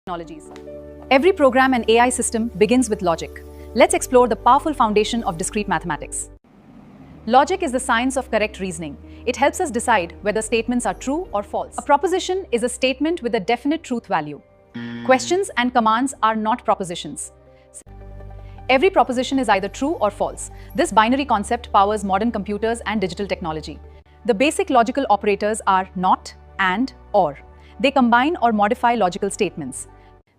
technologies. Every program and AI system begins with logic. Let's explore the powerful foundation of discrete mathematics. Logic is the science of correct reasoning. It helps us decide whether statements are true or false. A proposition is a statement with a definite truth value. Questions and commands are not propositions. Every proposition is either true or false. This binary concept powers modern computers and digital technology. The basic logical operators are not, and, or. They combine or modify logical statements.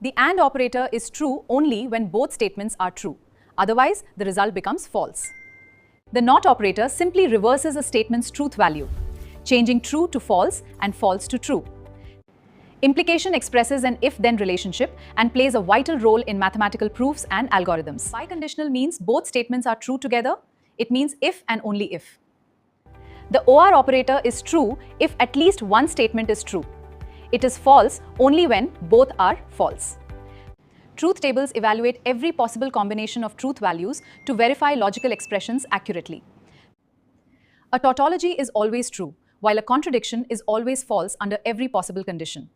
The and operator is true only when both statements are true. Otherwise, the result becomes false. The not operator simply reverses a statement's truth value, changing true to false and false to true. Implication expresses an if-then relationship and plays a vital role in mathematical proofs and algorithms. Biconditional means both statements are true together. It means if and only if. The OR operator is true if at least one statement is true. It is false only when both are false. Truth tables evaluate every possible combination of truth values to verify logical expressions accurately. A tautology is always true, while a contradiction is always false under every possible condition.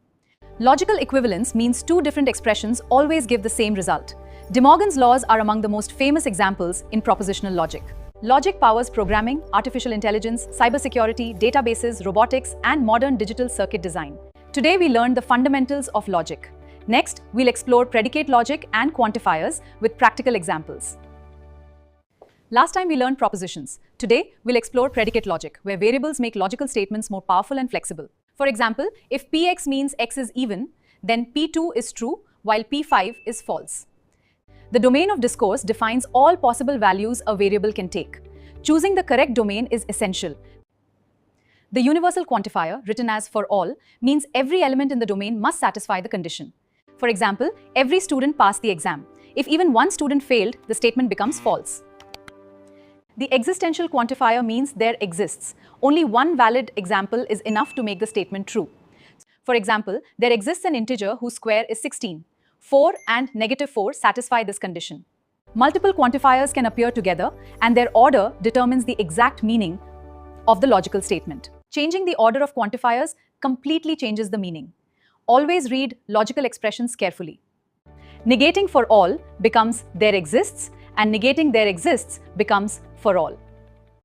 Logical equivalence means two different expressions always give the same result. De Morgan's laws are among the most famous examples in propositional logic. Logic powers programming, artificial intelligence, cybersecurity, databases, robotics, and modern digital circuit design. Today we learned the fundamentals of logic. Next, we'll explore predicate logic and quantifiers with practical examples. Last time we learned propositions. Today, we'll explore predicate logic, where variables make logical statements more powerful and flexible. For example, if Px means x is even, then P2 is true, while P5 is false. The domain of discourse defines all possible values a variable can take. Choosing the correct domain is essential. The universal quantifier, written as for all, means every element in the domain must satisfy the condition. For example, every student passed the exam. If even one student failed, the statement becomes false. The existential quantifier means there exists. Only one valid example is enough to make the statement true. For example, there exists an integer whose square is 16. 4 and -4 satisfy this condition. Multiple quantifiers can appear together, and their order determines the exact meaning of the logical statement. Changing the order of quantifiers completely changes the meaning. Always read logical expressions carefully. Negating for all becomes there exists, and negating there exists becomes for all.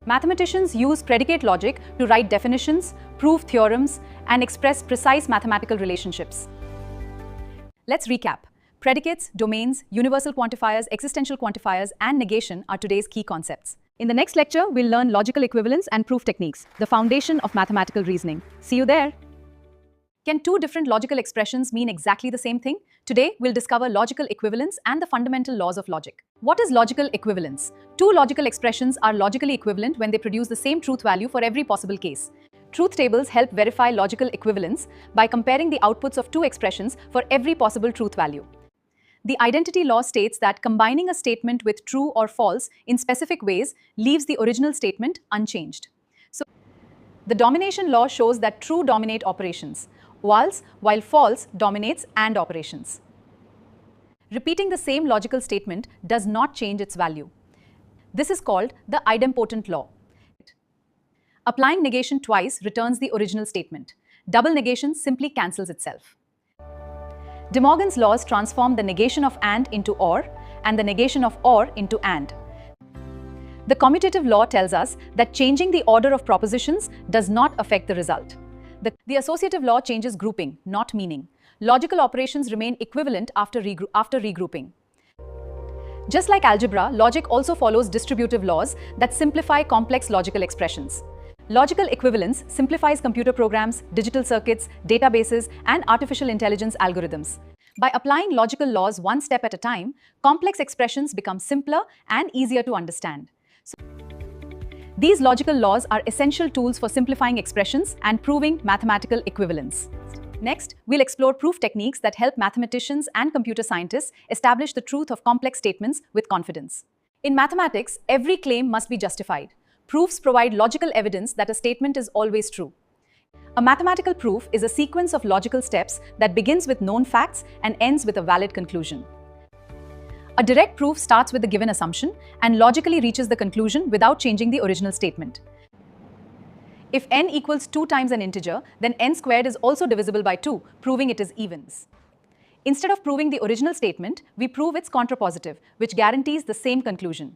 Mathematicians use predicate logic to write definitions, prove theorems, and express precise mathematical relationships. Let's recap. Predicates, domains, universal quantifiers, existential quantifiers, and negation are today's key concepts. In the next lecture, we'll learn logical equivalence and proof techniques, the foundation of mathematical reasoning. See you there! Can two different logical expressions mean exactly the same thing? Today, we'll discover logical equivalence and the fundamental laws of logic. What is logical equivalence? Two logical expressions are logically equivalent when they produce the same truth value for every possible case. Truth tables help verify logical equivalence by comparing the outputs of two expressions for every possible truth value. The identity law states that combining a statement with true or false in specific ways leaves the original statement unchanged. So, the domination law shows that true dominate operations, while false dominates AND operations. Repeating the same logical statement does not change its value. This is called the idempotent law. Applying negation twice returns the original statement. Double negation simply cancels itself. De Morgan's laws transform the negation of AND into OR and the negation of OR into AND. The commutative law tells us that changing the order of propositions does not affect the result. The associative law changes grouping, not meaning. Logical operations remain equivalent after regrouping. Just like algebra, logic also follows distributive laws that simplify complex logical expressions. Logical equivalence simplifies computer programs, digital circuits, databases, and artificial intelligence algorithms. By applying logical laws one step at a time, complex expressions become simpler and easier to understand. These logical laws are essential tools for simplifying expressions and proving mathematical equivalence. Next, we'll explore proof techniques that help mathematicians and computer scientists establish the truth of complex statements with confidence. In mathematics, every claim must be justified. Proofs provide logical evidence that a statement is always true. A mathematical proof is a sequence of logical steps that begins with known facts and ends with a valid conclusion. A direct proof starts with the given assumption and logically reaches the conclusion without changing the original statement. If n equals 2 times an integer, then n squared is also divisible by 2, proving it is evens. Instead of proving the original statement, we prove its contrapositive, which guarantees the same conclusion.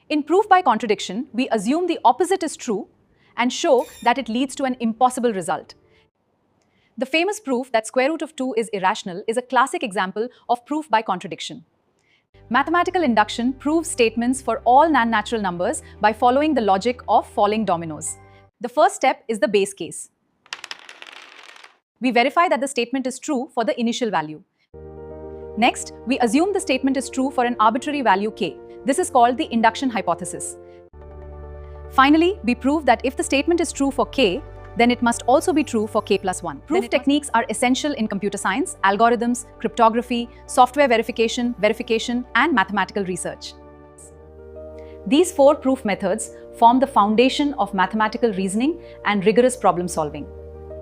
In proof by contradiction, we assume the opposite is true and show that it leads to an impossible result. The famous proof that square root of 2 is irrational is a classic example of proof by contradiction. Mathematical induction proves statements for all non-natural numbers by following the logic of falling dominoes. The first step is the base case. We verify that the statement is true for the initial value. Next, we assume the statement is true for an arbitrary value k. This is called the induction hypothesis. Finally, we prove that if the statement is true for k, then it must also be true for k plus 1. Proof techniques are essential in computer science, algorithms, cryptography, software verification, and mathematical research. These 4 proof methods form the foundation of mathematical reasoning and rigorous problem solving.